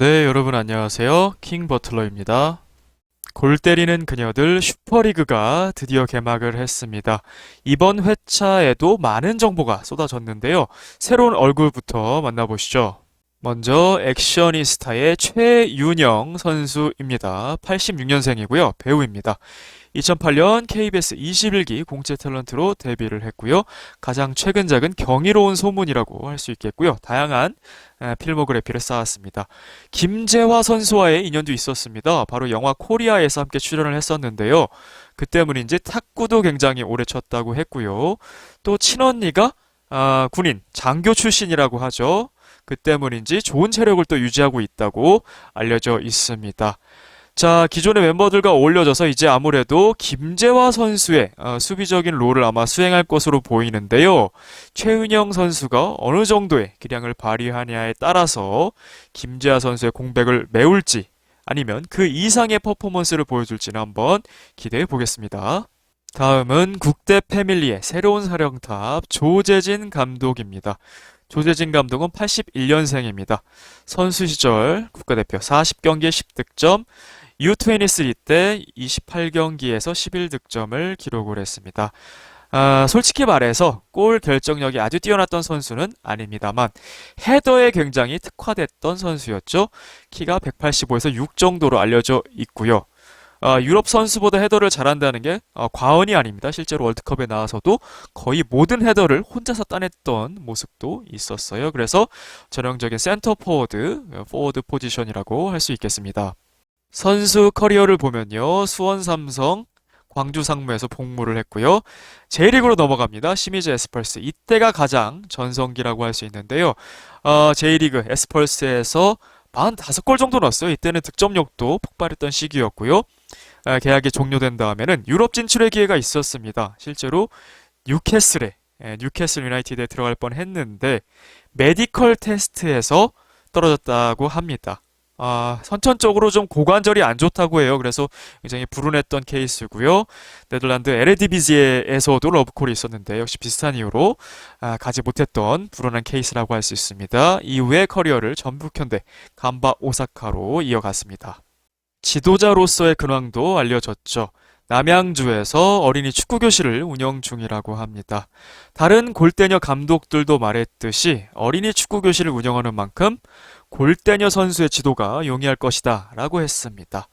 네, 여러분 안녕하세요. 킹 버틀러입니다. 골 때리는 그녀들 슈퍼리그가 드디어 개막을 했습니다. 이번 회차에도 많은 정보가 쏟아졌는데요. 새로운 얼굴부터 만나보시죠. 먼저 액셔니스타의 최윤영 선수입니다. 86년생이고요. 배우입니다. 2008년 KBS 21기 공채 탤런트로 데뷔를 했고요. 가장 최근작은 경이로운 소문이라고 할 수 있겠고요. 다양한 필모그래피를 쌓았습니다. 김재화 선수와의 인연도 있었습니다. 바로 영화 코리아에서 함께 출연을 했었는데요. 그 때문인지 탁구도 굉장히 오래 쳤다고 했고요. 또 친언니가 군인 장교 출신이라고 하죠. 그 때문인지 좋은 체력을 또 유지하고 있다고 알려져 있습니다. 자, 기존의 멤버들과 어울려져서 이제 아무래도 김재화 선수의 수비적인 롤을 아마 수행할 것으로 보이는데요. 최은영 선수가 어느 정도의 기량을 발휘하냐에 따라서 김재화 선수의 공백을 메울지 아니면 그 이상의 퍼포먼스를 보여줄지는 한번 기대해 보겠습니다. 다음은 국대 패밀리의 새로운 사령탑 조재진 감독입니다. 조재진 감독은 81년생입니다. 선수 시절 국가대표 40경기에 10득점, U23 때 28경기에서 11득점을 기록을 했습니다. 솔직히 말해서 골 결정력이 아주 뛰어났던 선수는 아닙니다만 헤더에 굉장히 특화됐던 선수였죠. 키가 185에서 6 정도로 알려져 있고요. 유럽 선수보다 헤더를 잘한다는 게 과언이 아닙니다. 실제로 월드컵에 나와서도 거의 모든 헤더를 혼자서 따냈던 모습도 있었어요. 그래서 전형적인 센터 포워드 포지션이라고 할 수 있겠습니다. 선수 커리어를 보면요. 수원 삼성, 광주 상무에서 복무를 했고요. J리그로 넘어갑니다. 시미즈 에스펄스. 이때가 가장 전성기라고 할 수 있는데요. J리그 에스펄스에서 45골 정도 넣었어요. 이때는 득점력도 폭발했던 시기였고요. 계약이 종료된 다음에는 유럽 진출의 기회가 있었습니다. 실제로 뉴캐슬 유나이티드에 들어갈 뻔했는데 메디컬 테스트에서 떨어졌다고 합니다. 선천적으로 좀 고관절이 안 좋다고 해요. 그래서 굉장히 불운했던 케이스고요. 네덜란드 에레디비지에서도 러브콜이 있었는데 역시 비슷한 이유로 가지 못했던 불운한 케이스라고 할 수 있습니다. 이후에 커리어를 전북현대, 간바 오사카로 이어갔습니다. 지도자로서의 근황도 알려졌죠. 남양주에서 어린이 축구교실을 운영 중이라고 합니다. 다른 골대녀 감독들도 말했듯이 어린이 축구교실을 운영하는 만큼 골대녀 선수의 지도가 용이할 것이다 라고 했습니다.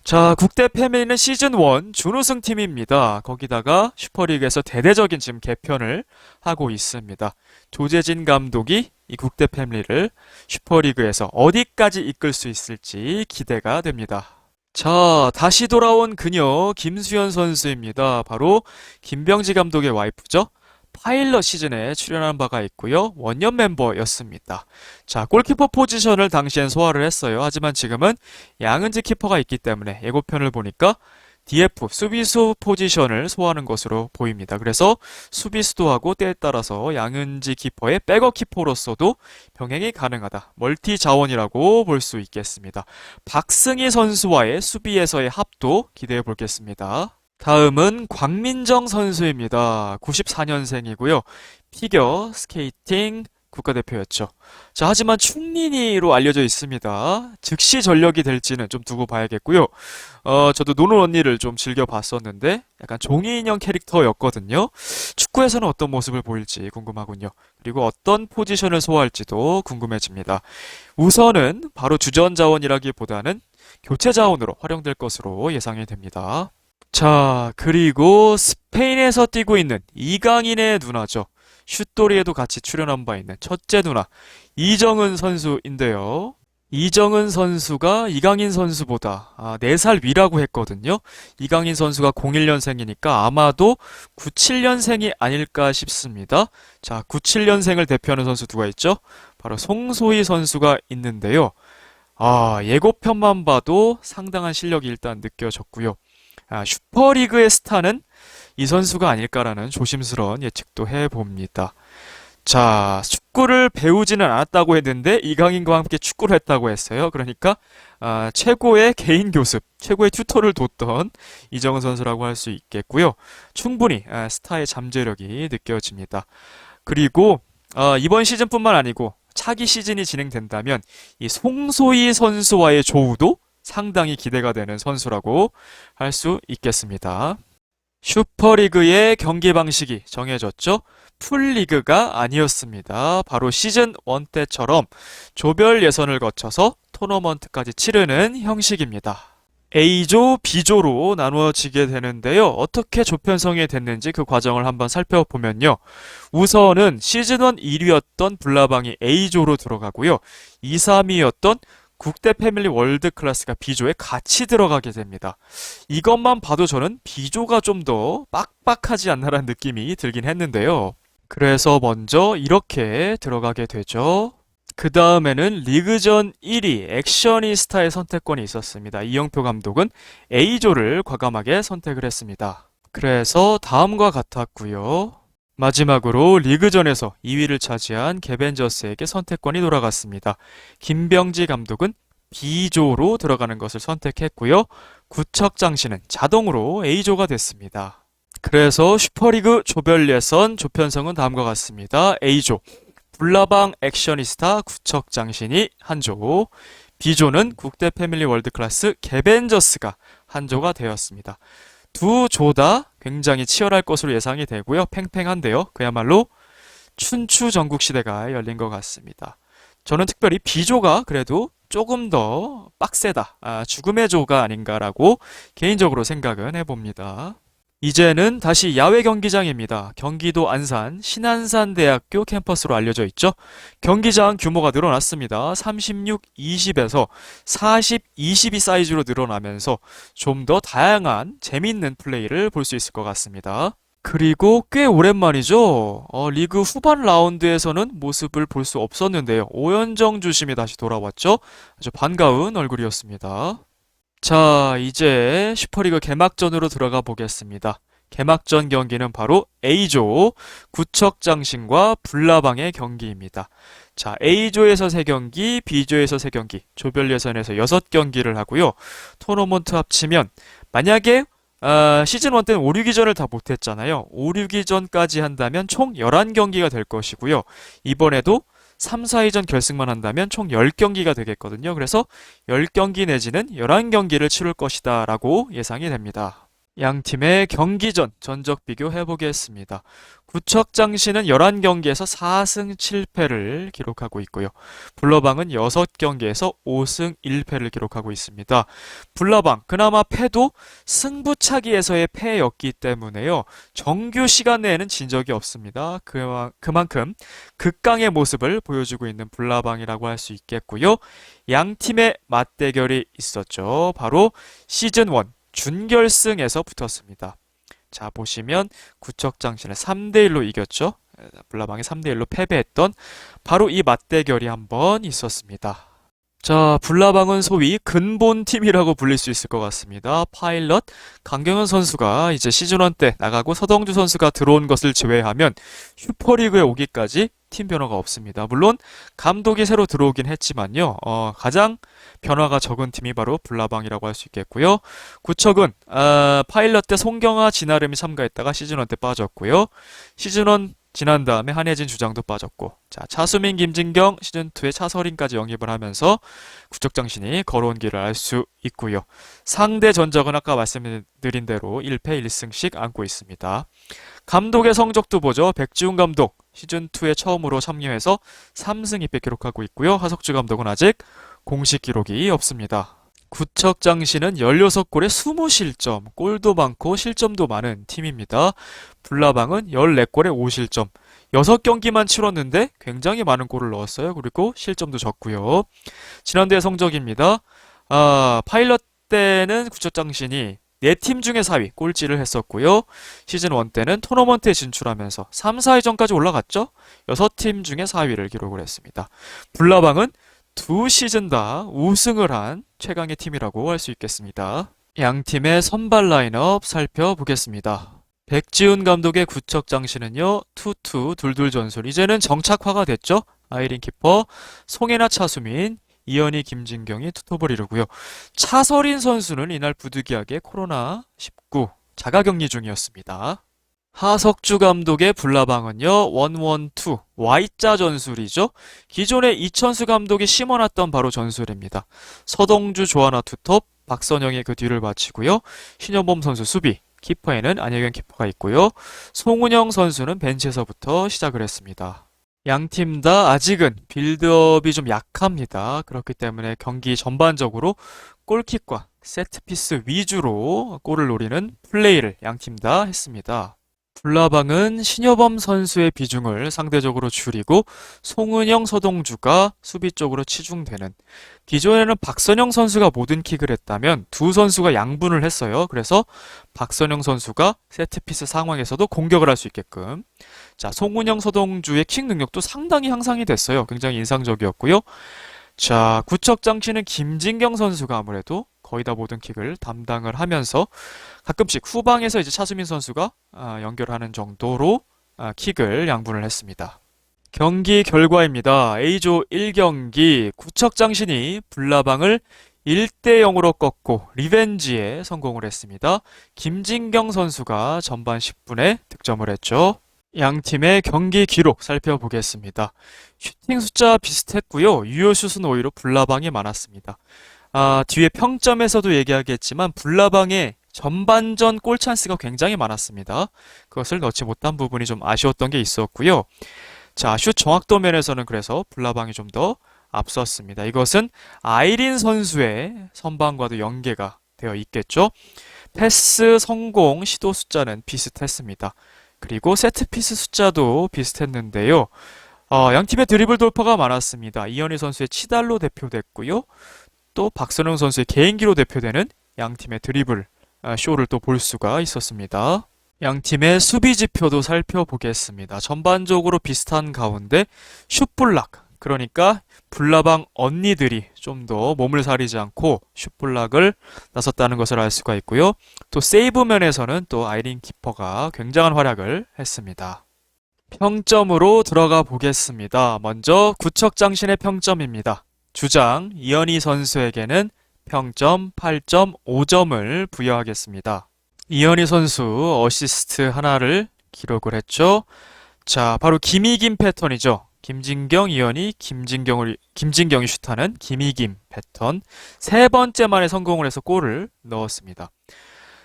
자, 국대 패밀리는 시즌1 준우승 팀입니다. 거기다가 슈퍼리그에서 대대적인 지금 개편을 하고 있습니다. 조재진 감독이 이 국대 패밀리를 슈퍼리그에서 어디까지 이끌 수 있을지 기대가 됩니다. 자, 다시 돌아온 그녀 김수현 선수입니다. 바로 김병지 감독의 와이프죠. 파일럿 시즌에 출연한 바가 있고요. 원년 멤버였습니다. 자, 골키퍼 포지션을 당시엔 소화를 했어요. 하지만 지금은 양은지 키퍼가 있기 때문에 예고편을 보니까 DF 수비수 포지션을 소화하는 것으로 보입니다. 그래서 수비수도 하고 때에 따라서 양은지 키퍼의 백업 키퍼로서도 병행이 가능하다. 멀티 자원이라고 볼 수 있겠습니다. 박승희 선수와의 수비에서의 합도 기대해 보겠습니다. 다음은 광민정 선수입니다. 94년생이고요. 피겨 스케이팅 국가대표였죠. 자, 하지만 충린이로 알려져 있습니다. 즉시 전력이 될지는 좀 두고 봐야겠고요. 저도 노는 언니를 좀 즐겨 봤었는데 약간 종이 인형 캐릭터였거든요. 축구에서는 어떤 모습을 보일지 궁금하군요. 그리고 어떤 포지션을 소화할지도 궁금해집니다. 우선은 바로 주전 자원이라기보다는 교체 자원으로 활용될 것으로 예상이 됩니다. 자, 그리고 스페인에서 뛰고 있는 이강인의 누나죠. 슛돌이에도 같이 출연한 바 있는 첫째 누나 이정은 선수인데요. 이정은 선수가 이강인 선수보다 4살 위라고 했거든요. 이강인 선수가 01년생이니까 아마도 97년생이 아닐까 싶습니다. 자, 97년생을 대표하는 선수 누가 있죠? 바로 송소희 선수가 있는데요. 예고편만 봐도 상당한 실력이 일단 느껴졌고요. 슈퍼리그의 스타는 이 선수가 아닐까라는 조심스러운 예측도 해봅니다. 자, 축구를 배우지는 않았다고 했는데 이강인과 함께 축구를 했다고 했어요. 그러니까 최고의 개인 교습, 최고의 튜터를 뒀던 이정은 선수라고 할 수 있겠고요. 충분히 스타의 잠재력이 느껴집니다. 그리고 이번 시즌뿐만 아니고 차기 시즌이 진행된다면 이 송소희 선수와의 조우도 상당히 기대가 되는 선수라고 할 수 있겠습니다. 슈퍼리그의 경기 방식이 정해졌죠? 풀리그가 아니었습니다. 바로 시즌 1 때처럼 조별 예선을 거쳐서 토너먼트까지 치르는 형식입니다. A조, B조로 나누어지게 되는데요. 어떻게 조편성이 됐는지 그 과정을 한번 살펴보면요. 우선은 시즌1 1위였던 불나방이 A조로 들어가고요. 2, 3위였던 국대 패밀리 월드 클래스가 B조에 같이 들어가게 됩니다. 이것만 봐도 저는 B조가 좀 더 빡빡하지 않나라는 느낌이 들긴 했는데요. 그래서 먼저 이렇게 들어가게 되죠. 그 다음에는 리그전 1위 액셔니스타의 선택권이 있었습니다. 이영표 감독은 A조를 과감하게 선택을 했습니다. 그래서 다음과 같았고요. 마지막으로 리그전에서 2위를 차지한 개벤저스에게 선택권이 돌아갔습니다. 김병지 감독은 B조로 들어가는 것을 선택했고요. 구척장신은 자동으로 A조가 됐습니다. 그래서 슈퍼리그 조별 예선 조편성은 다음과 같습니다. A조 불나방 액셔니스타 구척장신이 한 조, B조는 국대 패밀리 월드클래스 개벤저스가 한 조가 되었습니다. 두 조 다 굉장히 치열할 것으로 예상이 되고요. 팽팽한데요. 그야말로 춘추 전국시대가 열린 것 같습니다. 저는 특별히 B조가 그래도 조금 더 빡세다. 죽음의 조가 아닌가라고 개인적으로 생각은 해봅니다. 이제는 다시 야외 경기장입니다. 경기도 안산 신안산대학교 캠퍼스로 알려져 있죠. 경기장 규모가 늘어났습니다. 36-20에서 40-22 사이즈로 늘어나면서 좀 더 다양한 재미있는 플레이를 볼 수 있을 것 같습니다. 그리고 꽤 오랜만이죠. 리그 후반 라운드에서는 모습을 볼 수 없었는데요. 오현정 주심이 다시 돌아왔죠. 아주 반가운 얼굴이었습니다. 자, 이제 슈퍼리그 개막전으로 들어가 보겠습니다. 개막전 경기는 바로 A조 구척장신과 불나방의 경기입니다. 자, A조에서 3경기, B조에서 3경기, 조별 예선에서 6경기를 하고요. 토너먼트 합치면 만약에 시즌 1 때는 5, 6위전을 다 못했잖아요. 5, 6위전까지 한다면 총 11경기가 될 것이고요. 이번에도 3, 4위전 결승만 한다면 총 10경기가 되겠거든요. 그래서 10경기 내지는 11경기를 치룰 것이다 라고 예상이 됩니다. 양 팀의 경기전 전적 비교해 보겠습니다. 구척장신은 11경기에서 4승 7패를 기록하고 있고요. 불나방은 6경기에서 5승 1패를 기록하고 있습니다. 불나방 그나마 패도 승부차기에서의 패였기 때문에요. 정규 시간 내에는 진 적이 없습니다. 그만큼 극강의 모습을 보여주고 있는 불나방이라고 할 수 있겠고요. 양 팀의 맞대결이 있었죠. 바로 시즌 1 준결승에서 붙었습니다. 자, 보시면 구척장신을 3대1로 이겼죠. 불나방이 3대1로 패배했던 바로 이 맞대결이 한번 있었습니다. 자, 불나방은 소위 근본팀이라고 불릴 수 있을 것 같습니다. 파일럿 강경현 선수가 이제 시즌1 때 나가고 서동주 선수가 들어온 것을 제외하면 슈퍼리그에 오기까지 팀 변화가 없습니다. 물론 감독이 새로 들어오긴 했지만요. 가장 변화가 적은 팀이 바로 불나방이라고 할 수 있겠고요. 구척은 파일럿 때 송경아, 진아름이 참가했다가 시즌1 때 빠졌고요. 시즌1 지난 다음에 한혜진 주장도 빠졌고, 자, 차수민, 김진경, 시즌2에 차서린까지 영입을 하면서 구척장신이 걸어온 길을 알 수 있고요. 상대 전적은 아까 말씀드린 대로 1패 1승씩 안고 있습니다. 감독의 성적도 보죠. 백지훈 감독 시즌2에 처음으로 참여해서 3승 2패 기록하고 있고요. 하석주 감독은 아직 공식 기록이 없습니다. 구척장신은 16골에 20실점, 골도 많고 실점도 많은 팀입니다. 불나방은 14골에 5실점, 6경기만 치렀는데 굉장히 많은 골을 넣었어요. 그리고 실점도 적고요. 지난대의 성적입니다. 파일럿 때는 구척장신이 4팀 중에 4위 꼴찌를 했었고요. 시즌1 때는 토너먼트에 진출하면서 3, 4위전까지 올라갔죠. 6팀 중에 4위를 기록을 했습니다. 불나방은 2시즌 다 우승을 한 최강의 팀이라고 할 수 있겠습니다. 양 팀의 선발 라인업 살펴보겠습니다. 백지훈 감독의 구척장신은요, 투투 둘둘 전술. 이제는 정착화가 됐죠. 아이린 키퍼, 송혜나, 차수민, 이현희, 김진경이 투톱을 이루고요. 차서린 선수는 이날 부득이하게 코로나19 자가격리 중이었습니다. 하석주 감독의 불나방은요, 112, Y자 전술이죠. 기존에 이천수 감독이 심어놨던 바로 전술입니다. 서동주, 조하나 투톱, 박선영의 그 뒤를 바치고요. 신현범 선수 수비, 키퍼에는 안혜경 키퍼가 있고요. 송은영 선수는 벤치에서부터 시작을 했습니다. 양 팀 다 아직은 빌드업이 좀 약합니다. 그렇기 때문에 경기 전반적으로 골킥과 세트피스 위주로 골을 노리는 플레이를 양 팀 다 했습니다. 불나방은 신효범 선수의 비중을 상대적으로 줄이고 송은영, 서동주가 수비 쪽으로 치중되는, 기존에는 박선영 선수가 모든 킥을 했다면 두 선수가 양분을 했어요. 그래서 박선영 선수가 세트피스 상황에서도 공격을 할 수 있게끔, 자, 송은영, 서동주의 킥 능력도 상당히 향상이 됐어요. 굉장히 인상적이었고요. 자, 구척장치는 김진경 선수가 아무래도 거의 다 모든 킥을 담당을 하면서 가끔씩 후방에서 이제 차수민 선수가 연결하는 정도로 킥을 양분을 했습니다. 경기 결과입니다. A조 1경기 구척장신이 불나방을 1대 0으로 꺾고 리벤지에 성공을 했습니다. 김진경 선수가 전반 10분에 득점을 했죠. 양 팀의 경기 기록 살펴보겠습니다. 슈팅 숫자 비슷했고요. 유효슛은 오히려 불나방이 많았습니다. 뒤에 평점에서도 얘기하겠지만 불나방의 전반전 골 찬스가 굉장히 많았습니다. 그것을 넣지 못한 부분이 좀 아쉬웠던 게 있었고요. 자, 슛 정확도 면에서는 그래서 불나방이 좀 더 앞섰습니다. 이것은 아이린 선수의 선방과도 연계가 되어 있겠죠. 패스 성공 시도 숫자는 비슷했습니다. 그리고 세트피스 숫자도 비슷했는데요. 양팀의 드리블 돌파가 많았습니다. 이현희 선수의 치달로 대표됐고요. 또 박선영 선수의 개인기로 대표되는 양팀의 드리블 쇼를 또 볼 수가 있었습니다. 양팀의 수비 지표도 살펴보겠습니다. 전반적으로 비슷한 가운데 슛블락, 그러니까 불나방 언니들이 좀 더 몸을 사리지 않고 슛블락을 나섰다는 것을 알 수가 있고요. 또 세이브 면에서는 또 아이린 키퍼가 굉장한 활약을 했습니다. 평점으로 들어가 보겠습니다. 먼저 구척장신의 평점입니다. 주장 이현희 선수에게는 평점 8.5점을 부여하겠습니다. 이현희 선수 어시스트 하나를 기록을 했죠. 자, 바로 김희김 패턴이죠. 김진경, 이현희, 김진경이 슛하는 김희김 패턴. 세 번째 만에 성공을 해서 골을 넣었습니다.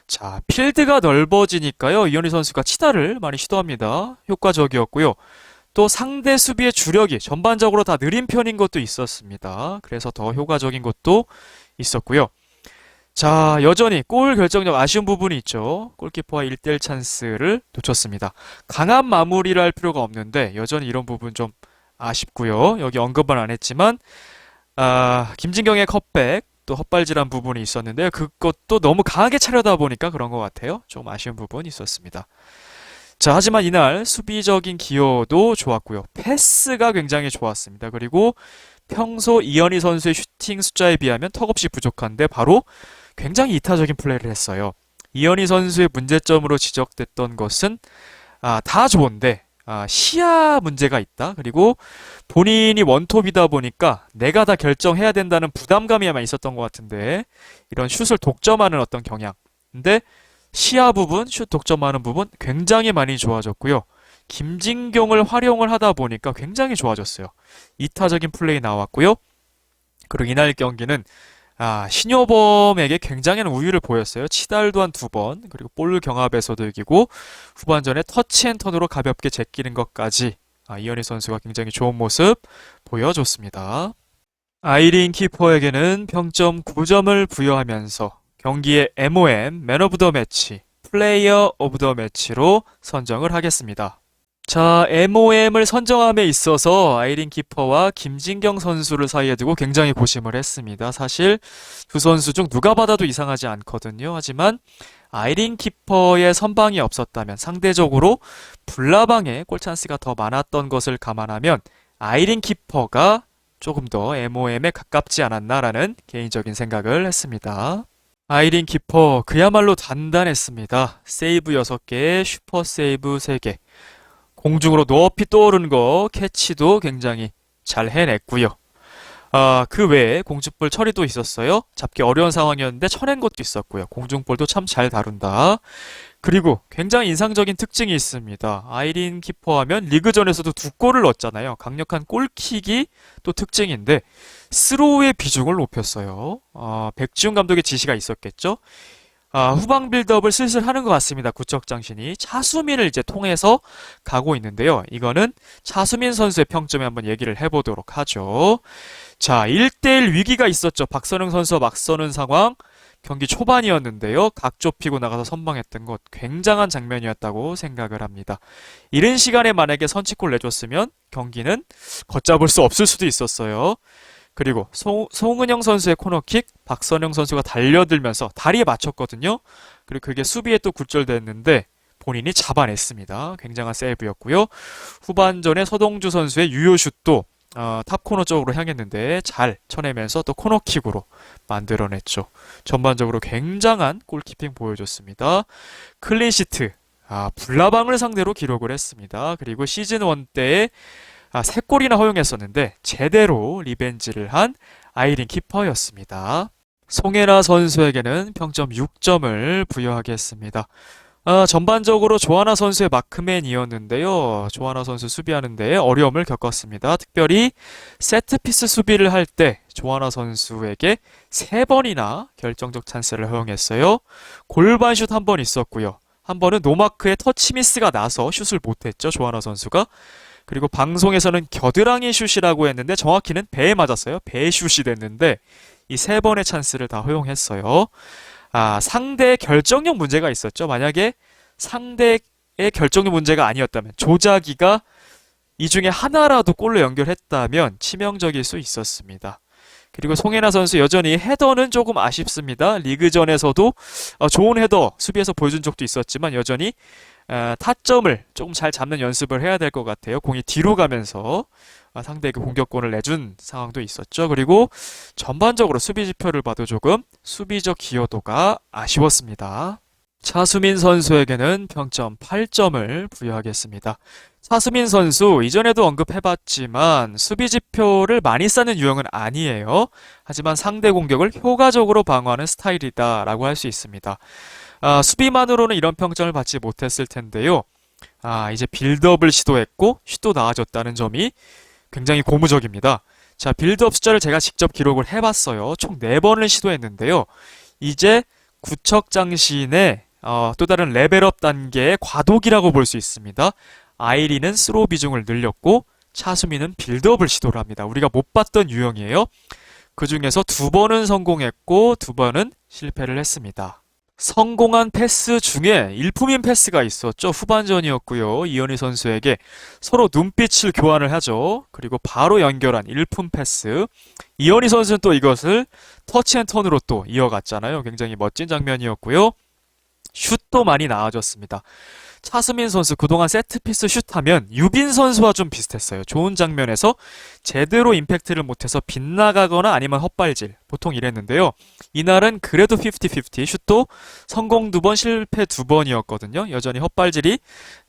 자, 필드가 넓어지니까요. 이현희 선수가 치다를 많이 시도합니다. 효과적이었고요. 또 상대 수비의 주력이 전반적으로 다 느린 편인 것도 있었습니다. 그래서 더 효과적인 것도 있었고요. 자, 여전히 골 결정력 아쉬운 부분이 있죠. 골키퍼와 1대1 찬스를 놓쳤습니다. 강한 마무리를 할 필요가 없는데 여전히 이런 부분 좀 아쉽고요. 여기 언급은 안 했지만 김진경의 컵백, 또 헛발질한 부분이 있었는데요. 그것도 너무 강하게 차려다 보니까 그런 것 같아요. 좀 아쉬운 부분이 있었습니다. 자, 하지만 이날 수비적인 기여도 좋았고요. 패스가 굉장히 좋았습니다. 그리고 평소 이현희 선수의 슈팅 숫자에 비하면 턱없이 부족한데 바로 굉장히 이타적인 플레이를 했어요. 이현희 선수의 문제점으로 지적됐던 것은 다 좋은데 시야 문제가 있다. 그리고 본인이 원톱이다 보니까 내가 다 결정해야 된다는 부담감이 아마 있었던 것 같은데, 이런 슛을 독점하는 어떤 경향. 근데 시야 부분, 슛 독점하는 부분 굉장히 많이 좋아졌고요. 김진경을 활용을 하다 보니까 굉장히 좋아졌어요. 이타적인 플레이 나왔고요. 그리고 이날 경기는 신효범에게 굉장한 우위를 보였어요. 치달도 한 2번, 그리고 볼 경합에서도 이기고 후반전에 터치앤턴으로 가볍게 제끼는 것까지 이현희 선수가 굉장히 좋은 모습 보여줬습니다. 아이린 키퍼에게는 평점 9점을 부여하면서 경기의 MOM, 맨 오브 더 매치, 플레이어 오브 더 매치로 선정을 하겠습니다. 자, MOM을 선정함에 있어서 아이린 키퍼와 김진경 선수를 사이에 두고 굉장히 고심을 했습니다. 사실 두 선수 중 누가 받아도 이상하지 않거든요. 하지만 아이린 키퍼의 선방이 없었다면 상대적으로 불나방에 골찬스가 더 많았던 것을 감안하면 아이린 키퍼가 조금 더 MOM에 가깝지 않았나라는 개인적인 생각을 했습니다. 아이린 키퍼 그야말로 단단했습니다. 세이브 6개, 슈퍼 세이브 3개. 공중으로 높이 떠오르는 거 캐치도 굉장히 잘 해냈고요. 그 외에 공중볼 처리도 있었어요. 잡기 어려운 상황이었는데 쳐낸 것도 있었고요. 공중볼도 참 잘 다룬다. 그리고 굉장히 인상적인 특징이 있습니다. 아이린 키퍼 하면 리그전에서도 두 골을 넣었잖아요. 강력한 골킥이 또 특징인데 스로우의 비중을 높였어요. 백지훈 감독의 지시가 있었겠죠. 후방 빌드업을 슬슬 하는 것 같습니다. 구척장신이 차수민을 이제 통해서 가고 있는데요. 이거는 차수민 선수의 평점에 한번 얘기를 해보도록 하죠. 자, 1대1 위기가 있었죠. 박선영 선수와 맞서는 상황. 경기 초반이었는데요. 각 좁히고 나가서 선방했던 것 굉장한 장면이었다고 생각을 합니다. 이른 시간에 만약에 선취골 내줬으면 경기는 걷잡을 수 없을 수도 있었어요. 그리고 송은영 선수의 코너킥, 박선영 선수가 달려들면서 다리에 맞췄거든요. 그리고 그게 수비에 또 굴절됐는데 본인이 잡아냈습니다. 굉장한 세이브였고요. 후반전에 서동주 선수의 유효슛도 탑코너 쪽으로 향했는데 잘 쳐내면서 또 코너킥으로 만들어냈죠. 전반적으로 굉장한 골키핑 보여줬습니다. 클린시트, 불나방을 상대로 기록을 했습니다. 그리고 시즌 1 때에 3골이나 허용했었는데 제대로 리벤지를 한 아이린 키퍼였습니다. 송혜나 선수에게는 평점 6점을 부여하겠습니다. 전반적으로 조하나 선수의 마크맨이었는데요. 조하나 선수 수비하는데 어려움을 겪었습니다. 특별히 세트피스 수비를 할 때 조하나 선수에게 3번이나 결정적 찬스를 허용했어요. 골반슛 한 번 있었고요. 한 번은 노마크의 터치미스가 나서 슛을 못했죠. 조하나 선수가. 그리고 방송에서는 겨드랑이 슛이라고 했는데 정확히는 배에 맞았어요. 배 슛이 됐는데 이 3번의 찬스를 다 허용했어요. 상대의 결정력 문제가 있었죠. 만약에 상대의 결정력 문제가 아니었다면 조자기가 이 중에 하나라도 골로 연결했다면 치명적일 수 있었습니다. 그리고 송혜나 선수 여전히 헤더는 조금 아쉽습니다. 리그전에서도 좋은 헤더 수비에서 보여준 적도 있었지만 여전히 타점을 조금 잘 잡는 연습을 해야 될 것 같아요. 공이 뒤로 가면서 상대에게 공격권을 내준 상황도 있었죠. 그리고 전반적으로 수비 지표를 봐도 조금 수비적 기여도가 아쉬웠습니다. 차수민 선수에게는 평점 8점을 부여하겠습니다. 차수민 선수 이전에도 언급해봤지만 수비 지표를 많이 쌓는 유형은 아니에요. 하지만 상대 공격을 효과적으로 방어하는 스타일이다라고 할 수 있습니다. 수비만으로는 이런 평점을 받지 못했을 텐데요. 이제 빌드업을 시도했고 슛도 나아졌다는 점이 굉장히 고무적입니다. 자, 빌드업 숫자를 제가 직접 기록을 해봤어요. 총 4번을 시도했는데요. 이제 구척장신의 또 다른 레벨업 단계의 과도기라고 볼 수 있습니다. 아이리는 스로우 비중을 늘렸고 차수민은 빌드업을 시도를 합니다. 우리가 못 봤던 유형이에요. 그 중에서 2번은 성공했고 2번은 실패를 했습니다. 성공한 패스 중에 일품인 패스가 있었죠. 후반전이었고요. 이현희 선수에게 서로 눈빛을 교환을 하죠. 그리고 바로 연결한 일품 패스. 이현희 선수는 또 이것을 터치앤턴으로 또 이어갔잖아요. 굉장히 멋진 장면이었고요. 슛도 많이 나아졌습니다. 차수민 선수 그동안 세트피스 슛하면 유빈 선수와 좀 비슷했어요. 좋은 장면에서 제대로 임팩트를 못해서 빗나가거나 아니면 헛발질 보통 이랬는데요. 이날은 그래도 50-50 슛도 성공 2번 실패 2번이었거든요. 여전히 헛발질이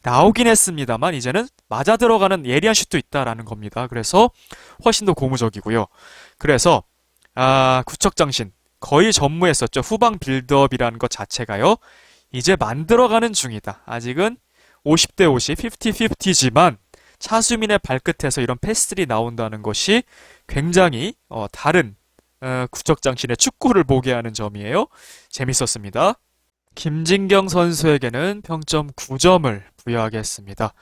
나오긴 했습니다만 이제는 맞아 들어가는 예리한 슛도 있다라는 겁니다. 그래서 훨씬 더 고무적이고요. 그래서 구척장신 거의 전무했었죠. 후방 빌드업이라는 것 자체가요. 이제 만들어가는 중이다. 아직은 50대 50, 50-50지만 차수민의 발끝에서 이런 패스들이 나온다는 것이 굉장히 다른 구척장신의 축구를 보게 하는 점이에요. 재밌었습니다. 김진경 선수에게는 평점 9점을 부여하겠습니다.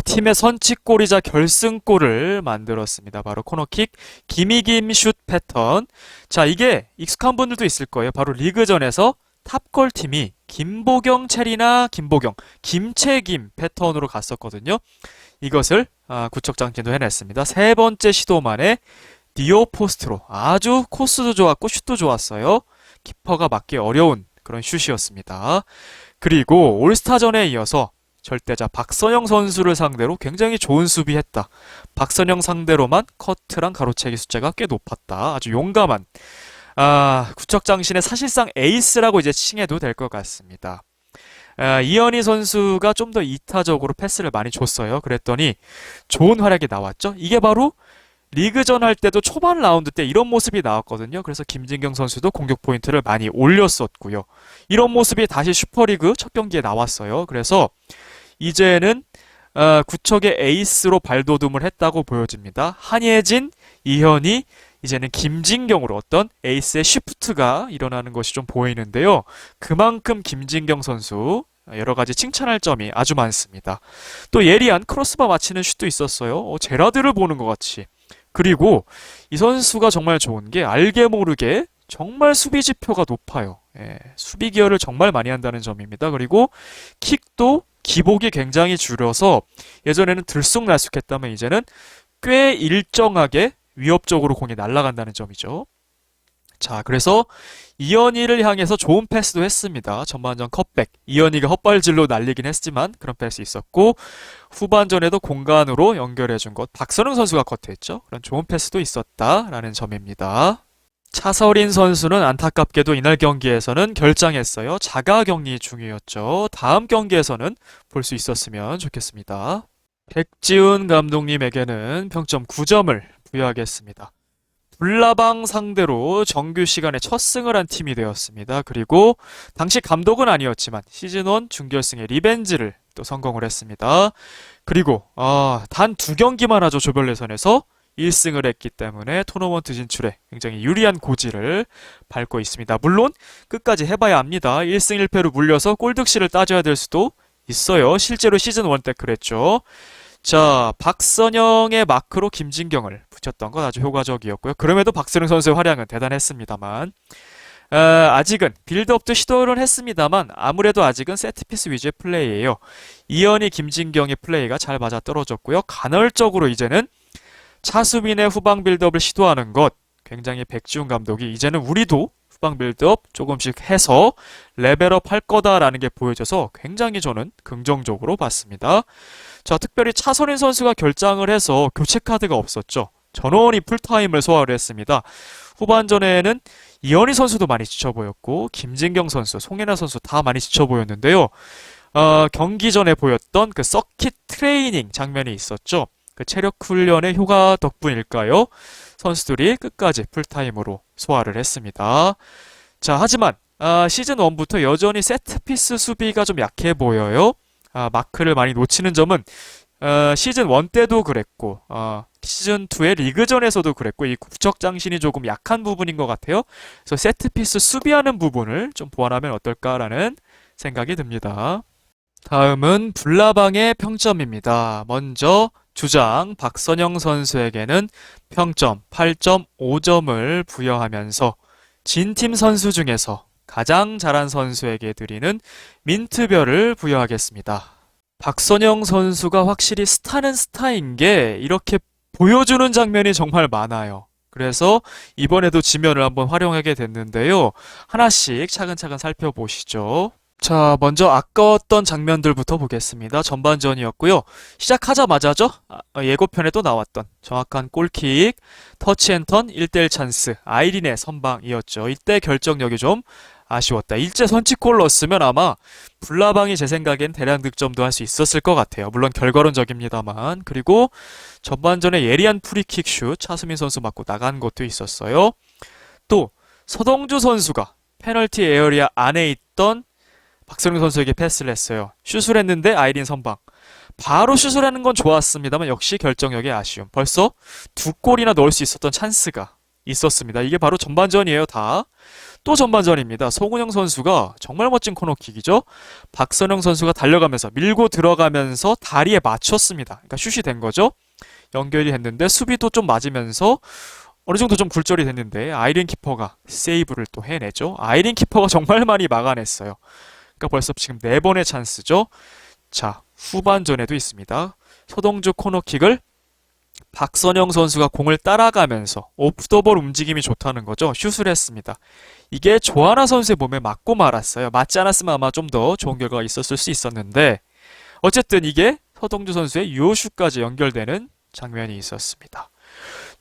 팀의 선취골이자 결승골을 만들었습니다. 바로 코너킥 김희김 슛 패턴. 자, 이게 익숙한 분들도 있을 거예요. 바로 리그전에서 탑골 팀이 김보경 체리나 김채김 패턴으로 갔었거든요. 이것을 구척장신도 해냈습니다. 3번째 시도 만에 니어 포스트로 아주 코스도 좋았고 슛도 좋았어요. 키퍼가 맞기 어려운 그런 슛이었습니다. 그리고 올스타전에 이어서 절대자 박선영 선수를 상대로 굉장히 좋은 수비했다. 박선영 상대로만 커트랑 가로채기 숫자가 꽤 높았다. 아주 용감한 구척장신의 사실상 에이스라고 이제 칭해도 될 것 같습니다. 이현희 선수가 좀 더 이타적으로 패스를 많이 줬어요. 그랬더니 좋은 활약이 나왔죠. 이게 바로 리그전 할 때도 초반 라운드 때 이런 모습이 나왔거든요. 그래서 김진경 선수도 공격 포인트를 많이 올렸었고요. 이런 모습이 다시 슈퍼리그 첫 경기에 나왔어요. 그래서 이제는 구척의 에이스로 발돋움을 했다고 보여집니다. 한예진, 이현이, 이제는 김진경으로 어떤 에이스의 시프트가 일어나는 것이 좀 보이는데요. 그만큼 김진경 선수 여러 가지 칭찬할 점이 아주 많습니다. 또 예리한 크로스바 맞히는 슛도 있었어요. 제라드를 보는 것 같이. 그리고 이 선수가 정말 좋은 게 알게 모르게 정말 수비 지표가 높아요. 예, 수비 기여를 정말 많이 한다는 점입니다. 그리고 킥도 기복이 굉장히 줄여서 예전에는 들쑥날쑥했다면 이제는 꽤 일정하게 위협적으로 공이 날아간다는 점이죠. 자, 그래서 이현이를 향해서 좋은 패스도 했습니다. 전반전 컷백. 이현이가 헛발질로 날리긴 했지만 그런 패스 있었고 후반전에도 공간으로 연결해준 것. 박선웅 선수가 커트했죠. 그런 좋은 패스도 있었다라는 점입니다. 차서린 선수는 안타깝게도 이날 경기에서는 결장했어요. 자가격리 중이었죠. 다음 경기에서는 볼 수 있었으면 좋겠습니다. 백지훈 감독님에게는 평점 9점을 부여하겠습니다. 불나방 상대로 정규 시간에 첫 승을 한 팀이 되었습니다. 그리고 당시 감독은 아니었지만 시즌1 준결승의 리벤지를 또 성공을 했습니다. 그리고 단 2경기만 하죠. 조별 예선에서 1승을 했기 때문에 토너먼트 진출에 굉장히 유리한 고지를 밟고 있습니다. 물론 끝까지 해봐야 합니다. 1승 1패로 물려서 골득실을 따져야 될 수도 있어요. 실제로 시즌1 때 그랬죠. 자, 박선영의 마크로 김진경을 붙였던 건 아주 효과적이었고요. 그럼에도 박선영 선수의 활약은 대단했습니다만 아직은 빌드업도 시도를 했습니다만 아무래도 아직은 세트피스 위주의 플레이예요. 이현이 김진경의 플레이가 잘 맞아떨어졌고요. 간헐적으로 이제는 차수민의 후방 빌드업을 시도하는 것 굉장히 백지훈 감독이 이제는 우리도 후방 빌드업 조금씩 해서 레벨업 할 거다라는 게 보여져서 굉장히 저는 긍정적으로 봤습니다. 자, 특별히 차선인 선수가 결장을 해서 교체 카드가 없었죠. 전원이 풀타임을 소화를 했습니다. 후반전에는 이현희 선수도 많이 지쳐 보였고 김진경 선수, 송혜나 선수 다 많이 지쳐 보였는데요. 경기 전에 보였던 그 서킷 트레이닝 장면이 있었죠. 그 체력 훈련의 효과 덕분일까요? 선수들이 끝까지 풀타임으로 소화를 했습니다. 자, 하지만 시즌 1부터 여전히 세트피스 수비가 좀 약해 보여요. 마크를 많이 놓치는 점은 시즌 1 때도 그랬고 시즌 2의 리그전에서도 그랬고 이 구척 장신이 조금 약한 부분인 것 같아요. 그래서 세트피스 수비하는 부분을 좀 보완하면 어떨까라는 생각이 듭니다. 다음은 불나방의 평점입니다. 먼저 주장 박선영 선수에게는 평점 8.5점을 부여하면서 진팀 선수 중에서 가장 잘한 선수에게 드리는 민트별을 부여하겠습니다. 박선영 선수가 확실히 스타는 스타인 게 이렇게 보여주는 장면이 정말 많아요. 그래서 이번에도 지면을 한번 활용하게 됐는데요. 하나씩 차근차근 살펴보시죠. 자, 먼저 아까웠던 장면들부터 보겠습니다. 전반전이었고요. 시작하자마자죠. 예고편에도 나왔던 정확한 골킥, 터치앤턴 1대1 찬스, 아이린의 선방이었죠. 이때 결정력이 좀 아쉬웠다. 일제 선취골 넣었으면 아마 불나방이 제 생각엔 대량 득점도 할 수 있었을 것 같아요. 물론 결과론적입니다만. 그리고 전반전에 예리한 프리킥 슛 차수민 선수 맞고 나간 것도 있었어요. 또 서동주 선수가 페널티 에어리아 안에 있던 박선웅 선수에게 패스를 했어요. 슛을 했는데 아이린 선방. 바로 슛을 하는 건 좋았습니다만 역시 결정력의 아쉬움. 벌써 2골이나 넣을 수 있었던 찬스가 있었습니다. 이게 바로 전반전이에요, 다. 또 전반전입니다. 송은영 선수가 정말 멋진 코너킥이죠. 박선영 선수가 달려가면서 밀고 들어가면서 다리에 맞췄습니다. 그러니까 슛이 된 거죠. 연결이 됐는데 수비도 좀 맞으면서 어느 정도 좀 굴절이 됐는데 아이린 키퍼가 세이브를 또 해내죠. 아이린 키퍼가 정말 많이 막아냈어요. 그러니까 벌써 지금 4번의 찬스죠. 자, 후반전에도 있습니다. 서동주 코너킥을 박선영 선수가 공을 따라가면서 오프 더 볼 움직임이 좋다는 거죠. 슛을 했습니다. 이게 조하나 선수의 몸에 맞고 말았어요. 맞지 않았으면 아마 좀 더 좋은 결과가 있었을 수 있었는데 어쨌든 이게 서동주 선수의 유효슛까지 연결되는 장면이 있었습니다.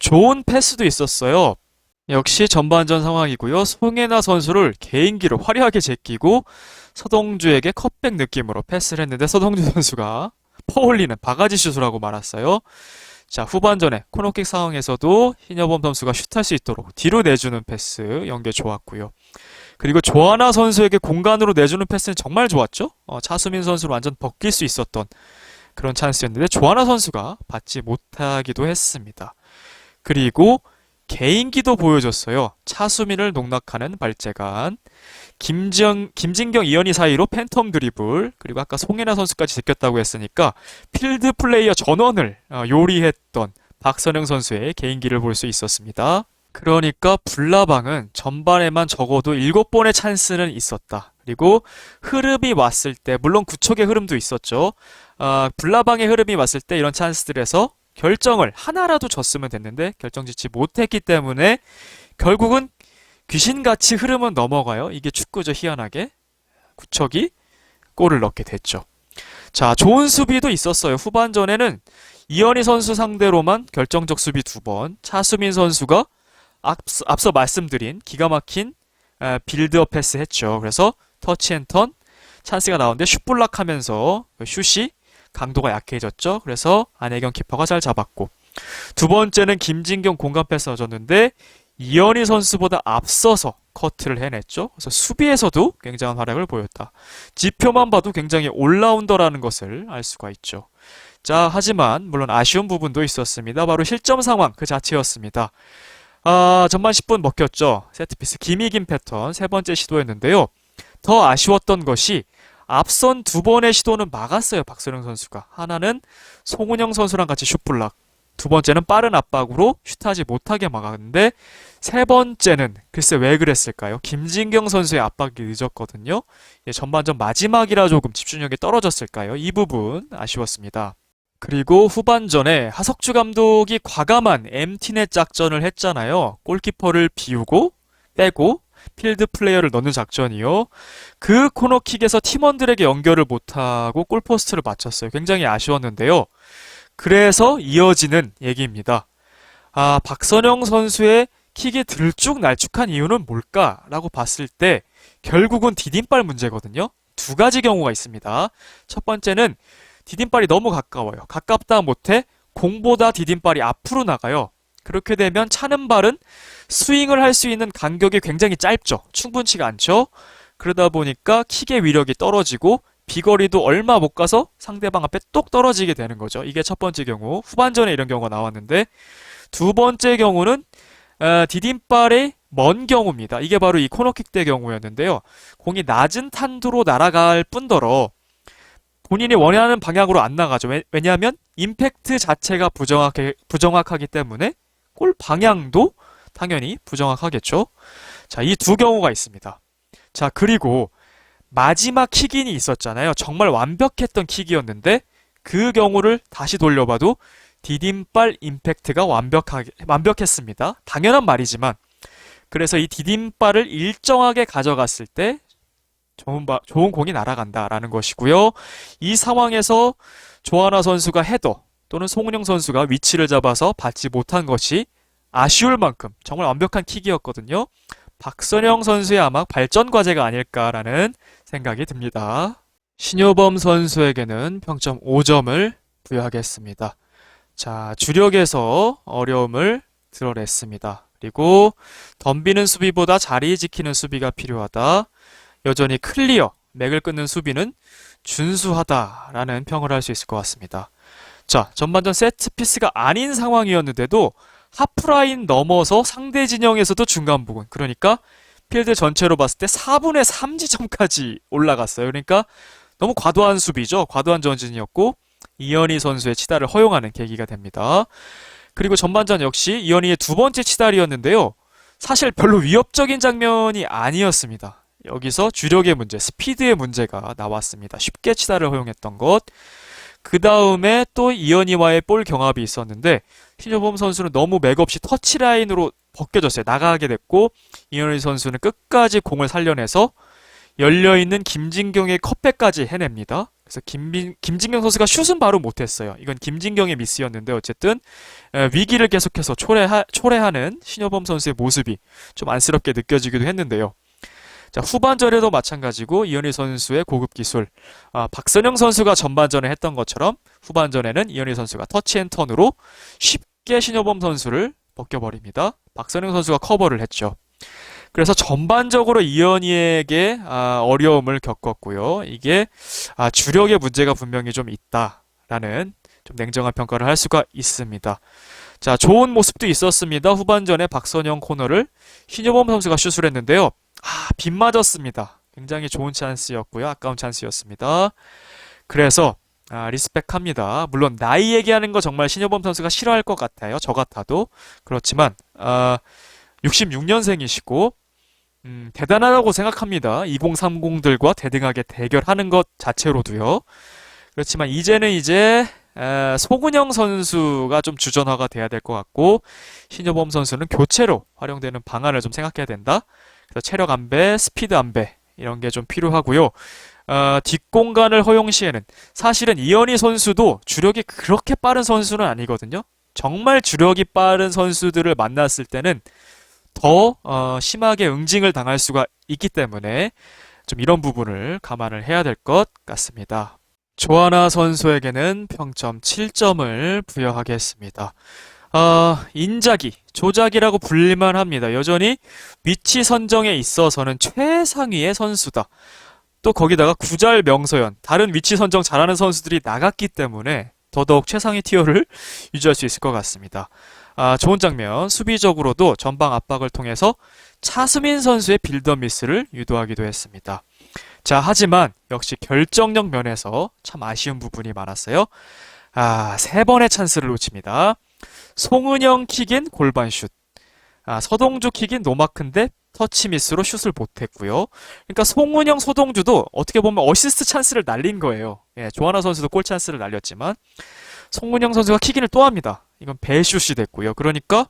좋은 패스도 있었어요. 역시 전반전 상황이고요. 송혜나 선수를 개인기로 화려하게 제끼고 서동주에게 컷백 느낌으로 패스를 했는데 서동주 선수가 퍼올리는 바가지 슛을 하고 말았어요. 자, 후반전에 코너킥 상황에서도 신여범 선수가 슛할 수 있도록 뒤로 내주는 패스 연계 좋았고요. 그리고 조하나 선수에게 공간으로 내주는 패스는 정말 좋았죠. 차수민 선수를 완전 벗길 수 있었던 그런 찬스였는데 조하나 선수가 받지 못하기도 했습니다. 그리고 개인기도 보여줬어요. 차수민을 농락하는 발재간, 김진경, 이현희 사이로 팬텀 드리블, 그리고 아까 송혜나 선수까지 제꼈다고 했으니까 필드 플레이어 전원을 요리했던 박선영 선수의 개인기를 볼 수 있었습니다. 그러니까 불나방은 전반에만 적어도 7번의 찬스는 있었다. 그리고 흐름이 왔을 때, 물론 구척의 흐름도 있었죠. 불나방의 흐름이 왔을 때 이런 찬스들에서 결정을 하나라도 졌으면 됐는데 결정짓지 못했기 때문에 결국은 귀신같이 흐름은 넘어가요. 이게 축구죠, 희한하게. 구척이 골을 넣게 됐죠. 자, 좋은 수비도 있었어요. 후반전에는 이현희 선수 상대로만 결정적 수비 2번, 차수민 선수가 앞서 말씀드린 기가 막힌 빌드업 패스 했죠. 그래서 터치앤턴 찬스가 나오는데 슛블락 하면서 슛이 강도가 약해졌죠. 그래서 안혜경 키퍼가 잘 잡았고, 두 번째는 김진경 공간 패스 넣어줬는데 이현희 선수보다 앞서서 커트를 해냈죠. 그래서 수비에서도 굉장한 활약을 보였다. 지표만 봐도 굉장히 올라운더라는 것을 알 수가 있죠. 자, 하지만 물론 아쉬운 부분도 있었습니다. 바로 실점 상황 그 자체였습니다. 전반 10분 먹혔죠. 세트피스 김희김 패턴 세 번째 시도였는데요. 더 아쉬웠던 것이 앞선 2번의 시도는 막았어요. 박선영 선수가. 하나는 송은영 선수랑 같이 슛블락, 두 번째는 빠른 압박으로 슛하지 못하게 막았는데, 세 번째는 글쎄 왜 그랬을까요? 김진경 선수의 압박이 늦었거든요. 전반전 마지막이라 조금 집중력이 떨어졌을까요? 이 부분 아쉬웠습니다. 그리고 후반전에 하석주 감독이 과감한 엠티넷 작전을 했잖아요. 골키퍼를 비우고 빼고 필드 플레이어를 넣는 작전이요. 그 코너킥에서 팀원들에게 연결을 못하고 골포스트를 맞췄어요. 굉장히 아쉬웠는데요. 그래서 이어지는 얘기입니다. 박선영 선수의 킥이 들쭉날쭉한 이유는 뭘까라고 봤을 때 결국은 디딤발 문제거든요. 두 가지 경우가 있습니다. 첫 번째는 디딤발이 너무 가까워요. 가깝다 못해 공보다 디딤발이 앞으로 나가요. 그렇게 되면 차는 발은 스윙을 할 수 있는 간격이 굉장히 짧죠. 충분치가 않죠. 그러다 보니까 킥의 위력이 떨어지고 비거리도 얼마 못 가서 상대방 앞에 똑 떨어지게 되는 거죠. 이게 첫 번째 경우. 후반전에 이런 경우가 나왔는데, 두 번째 경우는 디딤발의 먼 경우입니다. 이게 바로 이 코너킥 때 경우였는데요. 공이 낮은 탄도로 날아갈 뿐더러 본인이 원하는 방향으로 안 나가죠. 왜냐하면 임팩트 자체가 부정확하기 때문에 골 방향도 당연히 부정확하겠죠. 자, 이 두 경우가 있습니다. 자, 그리고 마지막 킥인이 있었잖아요. 정말 완벽했던 킥이었는데 그 경우를 다시 돌려봐도 디딤발 임팩트가 완벽했습니다. 당연한 말이지만, 그래서 이 디딤발을 일정하게 가져갔을 때 좋은 공이 날아간다라는 것이고요. 이 상황에서 조하나 선수가 헤더 또는 송은영 선수가 위치를 잡아서 받지 못한 것이 아쉬울 만큼 정말 완벽한 킥이었거든요. 박선영 선수의 아마 발전 과제가 아닐까라는 생각이 듭니다. 신효범 선수에게는 평점 5점을 부여하겠습니다. 자, 주력에서 어려움을 드러냈습니다. 그리고 덤비는 수비보다 자리 지키는 수비가 필요하다. 여전히 클리어, 맥을 끊는 수비는 준수하다라는 평을 할 수 있을 것 같습니다. 자, 전반전 세트피스가 아닌 상황이었는데도 하프라인 넘어서 상대 진영에서도 중간 부근, 그러니까 필드 전체로 봤을 때 4분의 3 지점까지 올라갔어요. 그러니까 너무 과도한 수비죠. 과도한 전진이었고 이현희 선수의 치달을 허용하는 계기가 됩니다. 그리고 전반전 역시 이현희의 두 번째 치달이었는데요. 사실 별로 위협적인 장면이 아니었습니다. 여기서 주력의 문제, 스피드의 문제가 나왔습니다. 쉽게 치달을 허용했던 것. 그 다음에 또 이현희와의 볼 경합이 있었는데 신효범 선수는 너무 맥없이 터치라인으로 벗겨졌어요. 나가게 됐고 이현희 선수는 끝까지 공을 살려내서 열려있는 김진경의 컵백까지 해냅니다. 그래서 김진경 선수가 슛은 바로 못했어요. 이건 김진경의 미스였는데 어쨌든 위기를 계속해서 초래하는 신효범 선수의 모습이 좀 안쓰럽게 느껴지기도 했는데요. 자, 후반전에도 마찬가지고 이현희 선수의 고급 기술, 박선영 선수가 전반전에 했던 것처럼 후반전에는 이현희 선수가 터치앤턴으로 쉽게 신효범 선수를 벗겨버립니다. 박선영 선수가 커버를 했죠. 그래서 전반적으로 이현희에게 어려움을 겪었고요. 이게 주력의 문제가 분명히 좀 있다라는 좀 냉정한 평가를 할 수가 있습니다. 자, 좋은 모습도 있었습니다. 후반전에 박선영 코너를 신효범 선수가 슛을 했는데요. 빗 맞았습니다. 굉장히 좋은 찬스였고요. 아까운 찬스였습니다. 그래서 리스펙합니다. 물론 나이 얘기하는 거 정말 신효범 선수가 싫어할 것 같아요. 저 같아도. 그렇지만 66년생이시고 대단하다고 생각합니다. 2030들과 대등하게 대결하는 것 자체로도요. 그렇지만 이제는 송은영 선수가 좀 주전화가 돼야 될 것 같고 신효범 선수는 교체로 활용되는 방안을 좀 생각해야 된다. 그래서 체력 안배, 스피드 안배 이런 게 좀 필요하고요. 뒷공간을 허용 시에는 사실은 이현희 선수도 주력이 그렇게 빠른 선수는 아니거든요. 정말 주력이 빠른 선수들을 만났을 때는 더 심하게 응징을 당할 수가 있기 때문에 좀 이런 부분을 감안을 해야 될 것 같습니다. 조하나 선수에게는 평점 7점을 부여하겠습니다. 인자기, 조작이라고 불릴만 합니다. 여전히 위치 선정에 있어서는 최상위의 선수다. 또 거기다가 구잘 명서현, 다른 위치 선정 잘하는 선수들이 나갔기 때문에 더더욱 최상위 티어를 유지할 수 있을 것 같습니다. 좋은 장면, 수비적으로도 전방 압박을 통해서 차수민 선수의 빌더 미스를 유도하기도 했습니다. 자, 하지만 역시 결정력 면에서 참 아쉬운 부분이 많았어요. 3번의 찬스를 놓칩니다. 송은영 킥인 골반슛, 서동주 킥인 노마크인데 터치 미스로 슛을 못했고요. 그러니까 송은영, 서동주도 어떻게 보면 어시스트 찬스를 날린 거예요. 예, 조하나 선수도 골 찬스를 날렸지만 송은영 선수가 킥인을 또 합니다. 이건 배슛이 됐고요. 그러니까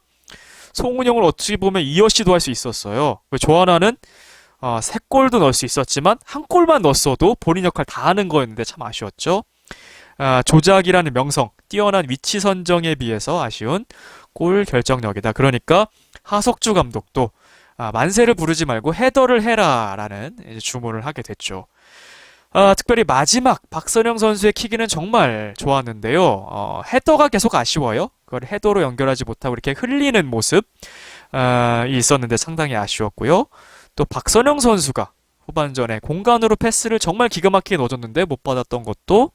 송은영을 어찌 보면 이어시도 할 수 있었어요. 조하나는 3골도 넣을 수 있었지만 한 골만 넣었어도 본인 역할 다 하는 거였는데 참 아쉬웠죠. 조작이라는 명성, 뛰어난 위치 선정에 비해서 아쉬운 골 결정력이다. 그러니까 하석주 감독도 만세를 부르지 말고 헤더를 해라 라는 주문을 하게 됐죠. 특별히 마지막 박선영 선수의 킥인은 정말 좋았는데요. 헤더가 계속 아쉬워요. 그걸 헤더로 연결하지 못하고 이렇게 흘리는 모습이 있었는데 상당히 아쉬웠고요. 또 박선영 선수가 후반전에 공간으로 패스를 정말 기가 막히게 넣어줬는데 못 받았던 것도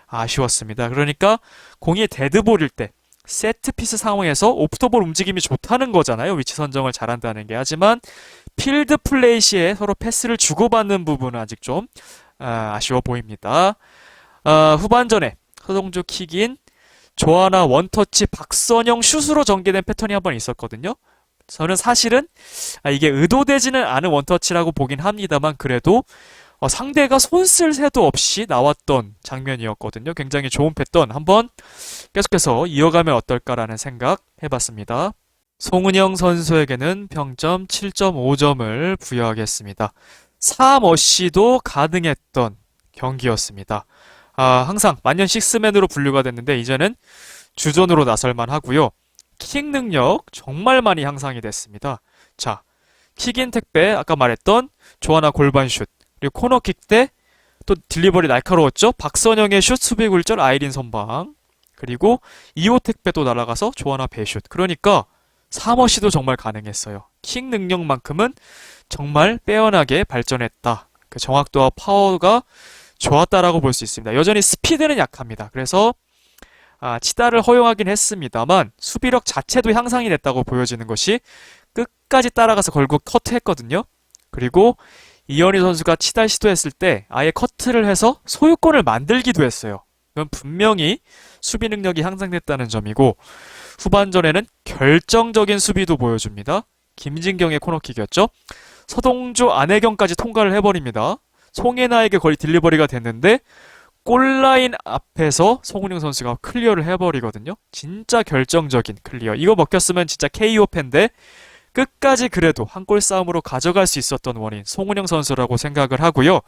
아쉬웠습니다. 그러니까 공이 데드볼일 때 세트피스 상황에서 오프더볼 움직임이 좋다는 거잖아요. 위치 선정을 잘한다는 게. 하지만 필드 플레이 시에 서로 패스를 주고받는 부분은 아직 좀 아쉬워 보입니다. 후반전에 서동주 킥인 조하나 원터치 박선영 슛으로 전개된 패턴이 한번 있었거든요. 저는 사실은 이게 의도되지는 않은 원터치라고 보긴 합니다만 그래도 상대가 손 쓸 새도 없이 나왔던 장면이었거든요. 굉장히 좋은 패턴 한번 계속해서 이어가면 어떨까라는 생각 해봤습니다. 송은영 선수에게는 평점 7.5점을 부여하겠습니다. 3어시도 가능했던 경기였습니다. 항상 만년 식스맨으로 분류가 됐는데 이제는 주전으로 나설만 하고요. 킥 능력 정말 많이 향상이 됐습니다. 자, 킥인 택배 아까 말했던 조하나 골반슛 그리고 코너킥 때 또 딜리버리 날카로웠죠. 박선영의 슛 수비 굴절 아이린 선방 그리고 2호 택배 또 날아가서 조하나 배슛. 그러니까 3어시도 정말 가능했어요. 킥 능력만큼은 정말 빼어나게 발전했다. 그 정확도와 파워가 좋았다라고 볼 수 있습니다. 여전히 스피드는 약합니다. 그래서 치다를 허용하긴 했습니다만 수비력 자체도 향상이 됐다고 보여지는 것이 끝까지 따라가서 결국 커트했거든요. 그리고 이현희 선수가 치다 시도했을 때 아예 커트를 해서 소유권을 만들기도 했어요. 이건 분명히 수비 능력이 향상됐다는 점이고 후반전에는 결정적인 수비도 보여줍니다. 김진경의 코너킥이었죠. 서동주, 안혜경까지 통과를 해버립니다. 송혜나에게 거의 딜리버리가 됐는데 골라인 앞에서 송은영 선수가 클리어를 해버리거든요. 진짜 결정적인 클리어. 이거 먹혔으면 진짜 KO 팬데 끝까지 그래도 한 골 싸움으로 가져갈 수 있었던 원인 송은영 선수라고 생각을 하고요.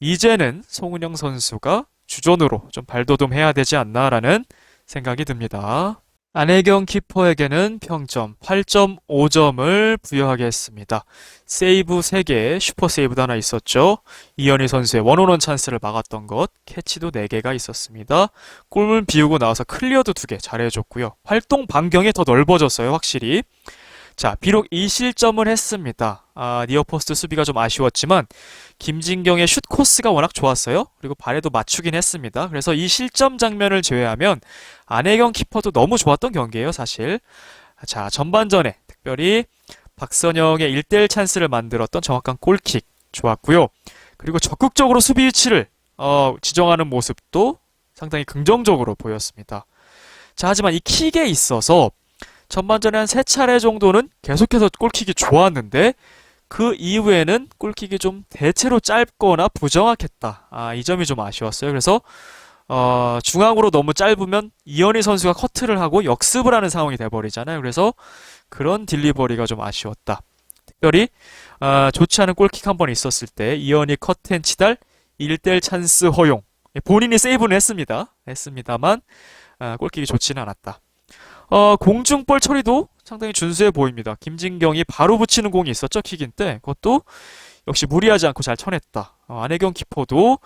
이제는 송은영 선수가 주전으로 좀 발돋움해야 되지 않나라는 생각이 듭니다. 안혜경 키퍼에게는 평점 8.5점을 부여하겠습니다. 세이브 3개, 슈퍼 세이브도 하나 있었죠. 이현희 선수의 원온원 찬스를 막았던 것, 캐치도 4개가 있었습니다. 골문 비우고 나와서 클리어도 2개 잘해줬고요. 활동 반경이 더 넓어졌어요, 확실히. 자, 비록 이 실점을 했습니다. 니어포스트 수비가 좀 아쉬웠지만 김진경의 슛 코스가 워낙 좋았어요. 그리고 발에도 맞추긴 했습니다. 그래서 이 실점 장면을 제외하면 안혜경 키퍼도 너무 좋았던 경기예요, 사실. 자, 전반전에 특별히 박선영의 1대1 찬스를 만들었던 정확한 골킥 좋았고요. 그리고 적극적으로 수비 위치를 지정하는 모습도 상당히 긍정적으로 보였습니다. 자, 하지만 이 킥에 있어서 전반전에 한 3차례 정도는 계속해서 골킥이 좋았는데 그 이후에는 골킥이 좀 대체로 짧거나 부정확했다. 이 점이 좀 아쉬웠어요. 그래서 중앙으로 너무 짧으면 이현희 선수가 커트를 하고 역습을 하는 상황이 돼버리잖아요. 그래서 그런 딜리버리가 좀 아쉬웠다. 특별히 좋지 않은 골킥 한 번 있었을 때 이현희 커트앤치달 1대1 찬스 허용. 본인이 세이브는 했습니다만 골킥이 좋지는 않았다. 공중볼 처리도 상당히 준수해 보입니다. 김진경이 바로 붙이는 공이 있었죠, 킥인 때. 그것도 역시 무리하지 않고 잘 쳐냈다. 안혜경 키퍼도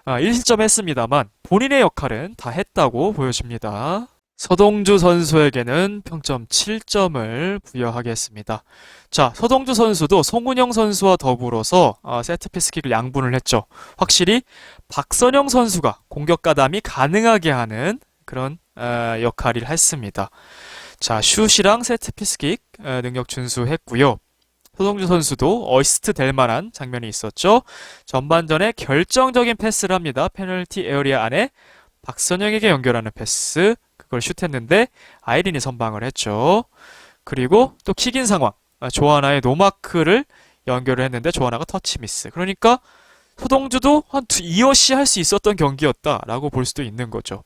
1실점 했습니다만 본인의 역할은 다 했다고 보여집니다. 서동주 선수에게는 평점 7점을 부여하겠습니다. 자, 서동주 선수도 송은영 선수와 더불어서 세트피스킥을 양분을 했죠. 확실히 박선영 선수가 공격 가담이 가능하게 하는 그런 역할을 했습니다. 자, 슛이랑 세트피스킥 능력 준수했고요. 서동주 선수도 어시스트 될 만한 장면이 있었죠. 전반전에 결정적인 패스를 합니다. 페널티 에어리아 안에 박선영에게 연결하는 패스, 그걸 슛했는데 아이린이 선방을 했죠. 그리고 또 킥인 상황, 조하나의 노마크를 연결을 했는데 조하나가 터치 미스. 그러니까 서동주도 한 2어시 할 수 있었던 경기였다라고 볼 수도 있는 거죠.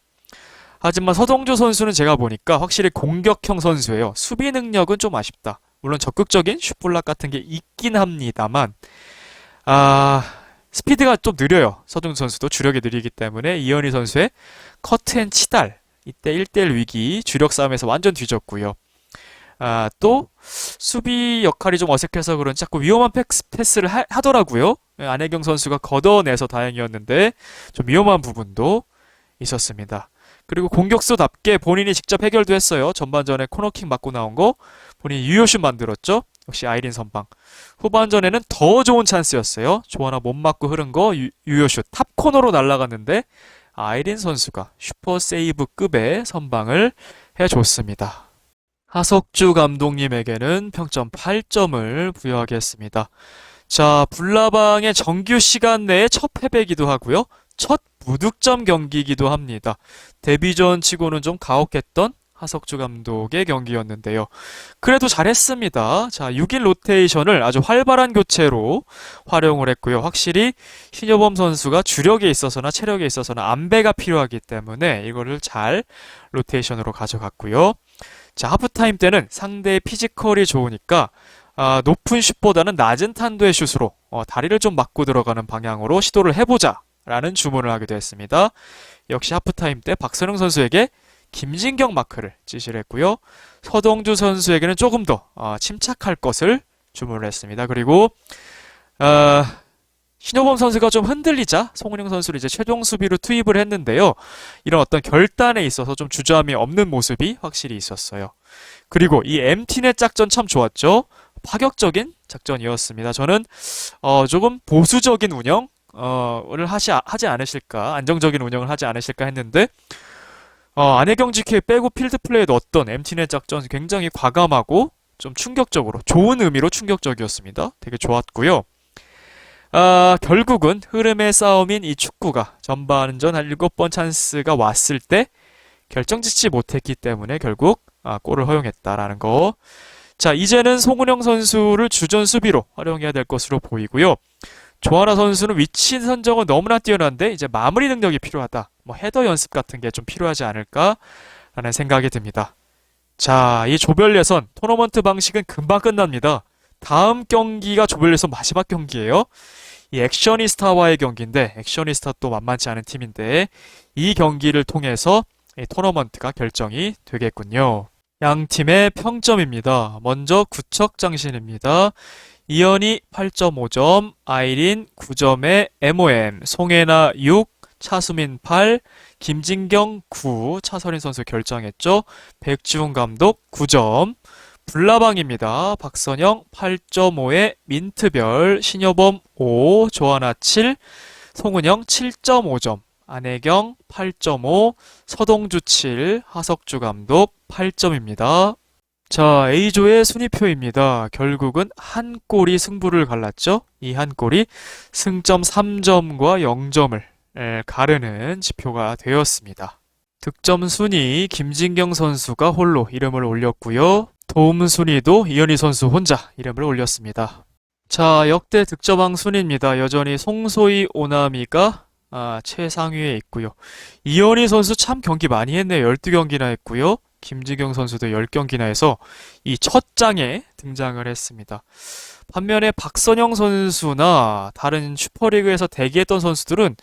하지만 서동주 선수는 제가 보니까 확실히 공격형 선수예요. 수비 능력은 좀 아쉽다. 물론 적극적인 슛블락 같은 게 있긴 합니다만 스피드가 좀 느려요. 서동주 선수도 주력이 느리기 때문에 이현희 선수의 커트앤치달 이때 1대1 위기 주력 싸움에서 완전 뒤졌고요. 또 수비 역할이 좀 어색해서 그런지 자꾸 위험한 패스를 하더라고요. 안혜경 선수가 걷어내서 다행이었는데 좀 위험한 부분도 있었습니다. 그리고 공격수답게 본인이 직접 해결도 했어요. 전반전에 코너킥 맞고 나온 거 본인이 유효슛 만들었죠. 역시 아이린 선방. 후반전에는 더 좋은 찬스였어요. 조하나 못 맞고 흐른 거 유효슛 탑코너로 날아갔는데 아이린 선수가 슈퍼 세이브급의 선방을 해줬습니다. 하석주 감독님에게는 평점 8점을 부여하겠습니다. 자, 불나방의 정규 시간 내에 첫 패배이기도 하고요. 첫 무득점 경기이기도 합니다. 데뷔전 치고는 좀 가혹했던 하석주 감독의 경기였는데요. 그래도 잘했습니다. 자, 6일 로테이션을 아주 활발한 교체로 활용을 했고요. 확실히 신효범 선수가 주력에 있어서나 체력에 있어서나 안배가 필요하기 때문에 이거를 잘 로테이션으로 가져갔고요. 자, 하프타임 때는 상대의 피지컬이 좋으니까 높은 슛보다는 낮은 탄도의 슛으로 다리를 좀 맞고 들어가는 방향으로 시도를 해보자 라는 주문을 하기도 했습니다. 역시 하프타임 때 박선영 선수에게 김진경 마크를 지시를 했고요. 서동주 선수에게는 조금 더 침착할 것을 주문을 했습니다. 그리고 신효범 선수가 좀 흔들리자 송은영 선수를 이제 최종 수비로 투입을 했는데요. 이런 어떤 결단에 있어서 좀 주저함이 없는 모습이 확실히 있었어요. 그리고 이 MT넷 작전 참 좋았죠. 파격적인 작전이었습니다. 저는 조금 보수적인 운영 을 하지 않으실까, 안정적인 운영을 하지 않으실까 했는데 안혜경 GK 빼고 필드 플레이에 넣었던 MT넷 작전 굉장히 과감하고 좀 충격적으로 좋은 의미로 충격적이었습니다. 되게 좋았고요. 결국은 흐름의 싸움인 이 축구가 전반전 한 7번 찬스가 왔을 때 결정짓지 못했기 때문에 결국 골을 허용했다라는 거. 자, 이제는 송은영 선수를 주전 수비로 활용해야 될 것으로 보이고요. 조하나 선수는 위치 선정은 너무나 뛰어난데 이제 마무리 능력이 필요하다. 뭐 헤더 연습 같은 게 좀 필요하지 않을까라는 생각이 듭니다. 자, 이 조별 예선 토너먼트 방식은 금방 끝납니다. 다음 경기가 조별 예선 마지막 경기예요. 이 액셔니스타와의 경기인데 액셔니스타 또 만만치 않은 팀인데 이 경기를 통해서 이 토너먼트가 결정이 되겠군요. 양 팀의 평점입니다. 먼저 구척장신입니다. 이현이 8.5점, 아이린 9점에 MOM, 송혜나 6, 차수민 8, 김진경 9, 차선인 선수 결정했죠. 백지훈 감독 9점. 불나방입니다. 박선영 8.5에 민트별, 신여범 5, 조하나 7, 송은영 7.5점, 안혜경 8.5, 서동주 7, 하석주 감독 8점입니다. 자, A조의 순위표입니다. 결국은 한 골이 승부를 갈랐죠. 이 한 골이 승점 3점과 0점을 가르는 지표가 되었습니다. 득점 순위 김진경 선수가 홀로 이름을 올렸고요. 도움 순위도 이현희 선수 혼자 이름을 올렸습니다. 자, 역대 득점왕 순위입니다. 여전히 송소희, 오나미가 최상위에 있고요. 이현희 선수 참 경기 많이 했네요. 12경기나 했고요. 김지경 선수도 10경기나 해서 이 첫 장에 등장을 했습니다. 반면에 박선영 선수나 다른 슈퍼리그에서 대기했던 선수들은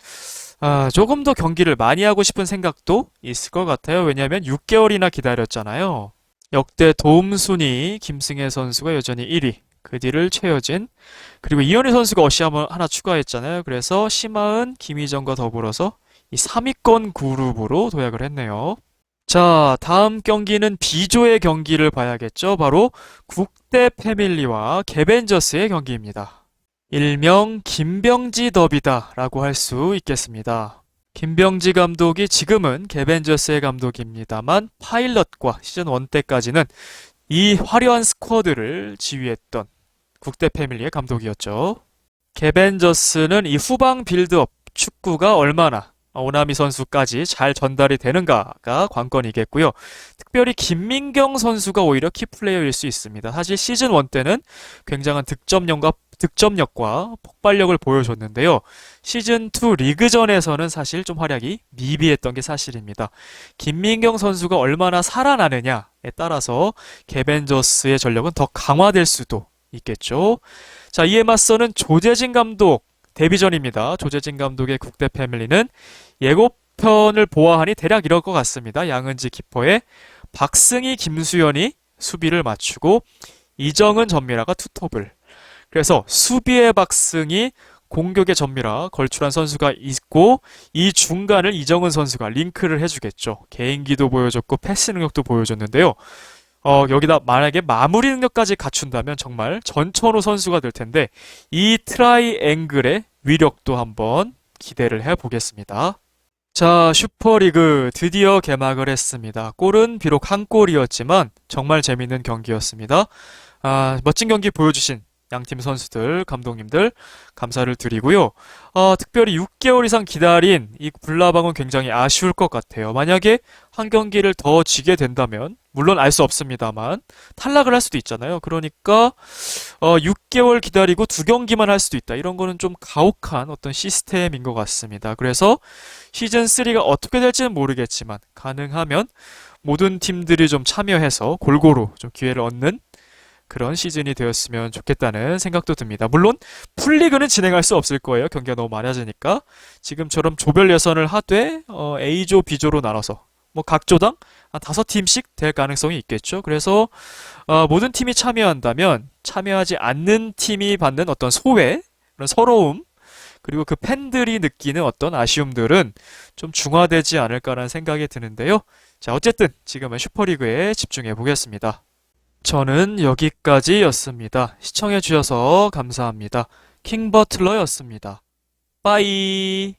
조금 더 경기를 많이 하고 싶은 생각도 있을 것 같아요. 왜냐하면 6개월이나 기다렸잖아요. 역대 도움 순위 김승혜 선수가 여전히 1위. 그 뒤를 최여진, 그리고 이현희 선수가 어시함 하나 추가했잖아요. 그래서 심하은, 김희정과 더불어서 이 3위권 그룹으로 도약을 했네요. 자, 다음 경기는 B조의 경기를 봐야겠죠. 바로 국대 패밀리와 개벤저스의 경기입니다. 일명 김병지 더비다 라고 할 수 있겠습니다. 김병지 감독이 지금은 개벤저스의 감독입니다만 파일럿과 시즌 1 때까지는 이 화려한 스쿼드를 지휘했던 국대 패밀리의 감독이었죠. 개벤저스는 이 후방 빌드업 축구가 얼마나 오나미 선수까지 잘 전달이 되는가가 관건이겠고요. 특별히 김민경 선수가 오히려 키플레이어일 수 있습니다. 사실 시즌 1 때는 굉장한 득점력과 폭발력을 보여줬는데요. 시즌 2 리그전에서는 사실 좀 활약이 미비했던 게 사실입니다. 김민경 선수가 얼마나 살아나느냐에 따라서 개벤저스의 전력은 더 강화될 수도 있겠죠. 자, 이에 맞서는 조재진 감독 데뷔전입니다. 조재진 감독의 국대 패밀리는 예고편을 보아하니 대략 이럴 것 같습니다. 양은지 키퍼에 박승희, 김수현이 수비를 맞추고 이정은, 전미라가 투톱을. 그래서 수비의 박승희, 공격의 전미라 걸출한 선수가 있고 이 중간을 이정은 선수가 링크를 해주겠죠. 개인기도 보여줬고 패스 능력도 보여줬는데요. 여기다 만약에 마무리 능력까지 갖춘다면 정말 전천후 선수가 될 텐데 이 트라이앵글의 위력도 한번 기대를 해보겠습니다. 자, 슈퍼리그 드디어 개막을 했습니다. 골은 비록 한 골이었지만 정말 재밌는 경기였습니다. 멋진 경기 보여주신 양팀 선수들, 감독님들 감사를 드리고요. 특별히 6개월 이상 기다린 이 불나방은 굉장히 아쉬울 것 같아요. 만약에 한 경기를 더 지게 된다면 물론 알 수 없습니다만 탈락을 할 수도 있잖아요. 그러니까 6개월 기다리고 2경기만 할 수도 있다. 이런 거는 좀 가혹한 어떤 시스템인 것 같습니다. 그래서 시즌3가 어떻게 될지는 모르겠지만 가능하면 모든 팀들이 좀 참여해서 골고루 좀 기회를 얻는 그런 시즌이 되었으면 좋겠다는 생각도 듭니다. 물론 풀리그는 진행할 수 없을 거예요. 경기가 너무 많아지니까. 지금처럼 조별 예선을 하되 A조, B조로 나눠서 뭐 각 조당 한 5팀씩 될 가능성이 있겠죠. 그래서 모든 팀이 참여한다면 참여하지 않는 팀이 받는 어떤 소외, 그런 서러움, 그리고 그 팬들이 느끼는 어떤 아쉬움들은 좀 중화되지 않을까라는 생각이 드는데요. 자, 어쨌든 지금은 슈퍼리그에 집중해 보겠습니다. 저는 여기까지였습니다. 시청해주셔서 감사합니다. 킹버틀러였습니다. 빠이.